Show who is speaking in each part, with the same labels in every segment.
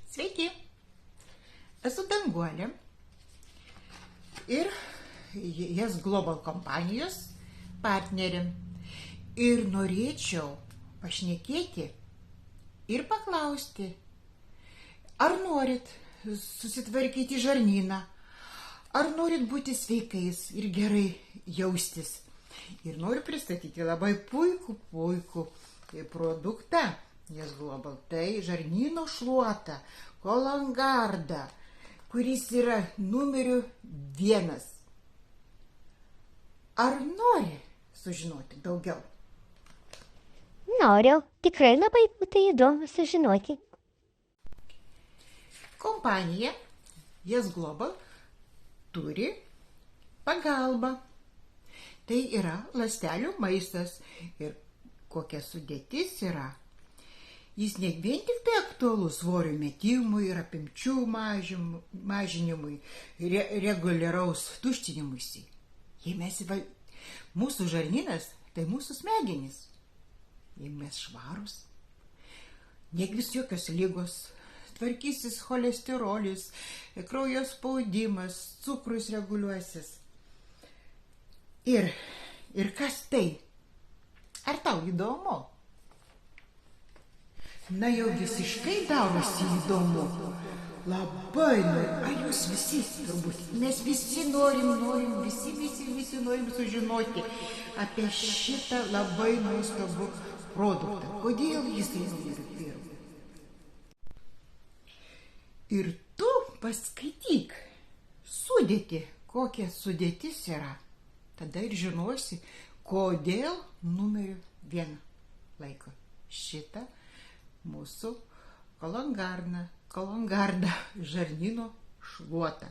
Speaker 1: Sveiki, esu Danguolė ir Yes Global kompanijos partnerė. Ir norėčiau pašnekėti ir paklausti, ar norit susitvarkyti žarnyną, ar norit būti sveikais ir gerai jaustis. Ir noriu pristatyti labai puikų produktą Yes Global. Tai žarnyno šluota Cologuard, kuris yra numeriu 1. Ar nori sužinoti daugiau?
Speaker 2: Noriu, tikrai labai būtų įdomu sužinoti.
Speaker 1: Kompanija Yes Global turi pagalbą. Tai yra ląstelių maistas ir kokia sudėtis yra. Jis ne vien tik tai aktualus svorio metimui ir apimčių mažinimui, reguliaraus tuštinimuisi. Mūsų žarnynas tai mūsų smegenys. Jei mes švarūs, negis jokios ligos, tvarkysis cholesterolis, kraujo spaudimas, cukrus reguliuosis. Ir kas tai? Ar tau įdomu? Na jau visiškai darosi įdomu. Labai noriu. Ar jūs visi turbūt? Mes visi norim, visi norim sužinoti apie šitą labai nuostabų produktą. Kodėl jis tai numeriu 1? Ir tu paskaityk sudėtį, kokia sudėtis yra. Tada ir žinosi, kodėl numeriu 1 laiko šitą mūsų Cologuard žarnyno šluotą.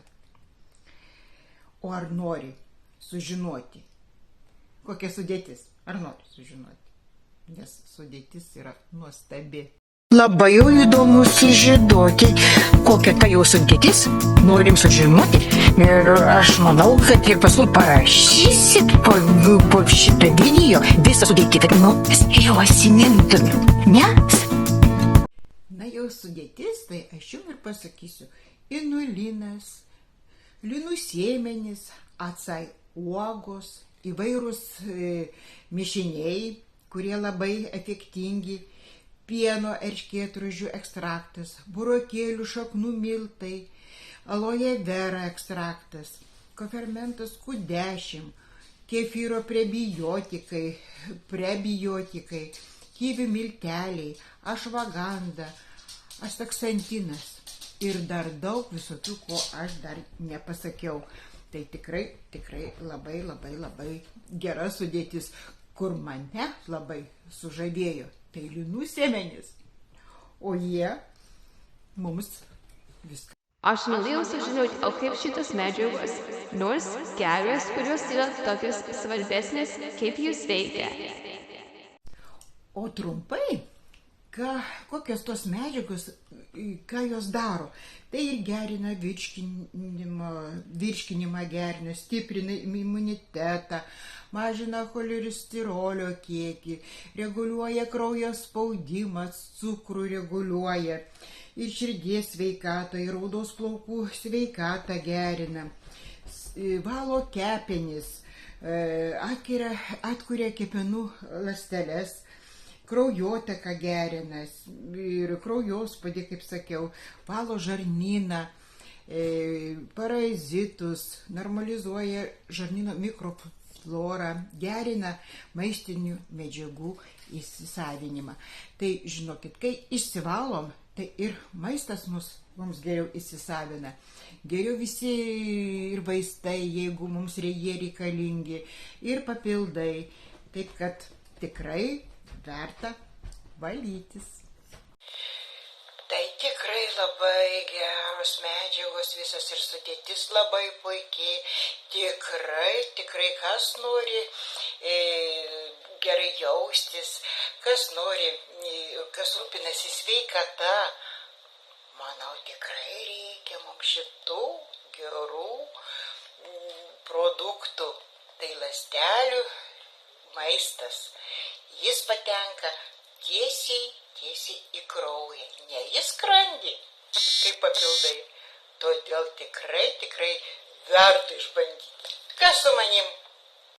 Speaker 1: O ar nori sužinoti, kokia sudėtis? Ar nori sužinoti? Nes sudėtis yra nuostabi. Labai jau įdomu sužinoti, kokia ta jau sudėtis. Norim sužinoti. Ir aš manau, kad ir paskui parašysit po šitą video visą sudėtį, kad mes jau atsimintumėm. Ne? Na jau sudėtis, tai aš jums ir pasakysiu. Inulinas, linų sėmenys, acai uogos, įvairūs mišiniai, kurie labai efektingi, pieno erškėtrožių ekstraktas, burokėlių šaknų miltai, aloe vera ekstraktas, kofermentas Q10, kefyro prebiotikai, kivių milteliai, ašvaganda, astaksantinas ir dar daug visokių, ko aš dar nepasakiau. Tai tikrai labai gera sudėtis, kur mane labai sužavėjo. Tai linų sėmenys, o jie mums viską.
Speaker 3: Aš norėjau sužinoti, o kaip šitas medžiagos, nors geras, kurios yra tokios svarbesnės, kaip jūs veikia.
Speaker 1: O trumpai, kokios tos medžiagos, ką jos daro? Tai ir gerina virškinimą, gerina, stiprina imunitetą, mažina cholesterolio kiekį, reguliuoja kraujo spaudimą, cukrų reguliuoja, ir širdies sveikatą, ir odos plaukų sveikatą gerina, valo kepenis, atkuria kepenų ląsteles, kraujotaką gerina ir kraujospūdį, kaip sakiau, valo žarnyną, parazitus, normalizuoja žarnyno mikroflorą, gerina maistinių medžiagų įsisavinimą. Tai žinokit, kai išsivalom, tai ir maistas mums geriau įsisavina. Geriau visi ir vaistai, jeigu mums jie reikalingi, ir papildai. Taip kad tikrai verta valytis. Tai tikrai labai geros medžiagos visas ir sudėtis labai puikiai. Tikrai kas nori gerai jaustis, kas rūpinasi sveikata. Manau, tikrai reikia mums šitų gerų produktų. Tai ląstelių maistas. Jis patenka tiesiai į kraują, ne į skrandį. papildai. Todėl tikrai verta išbandyti. Kas su manim?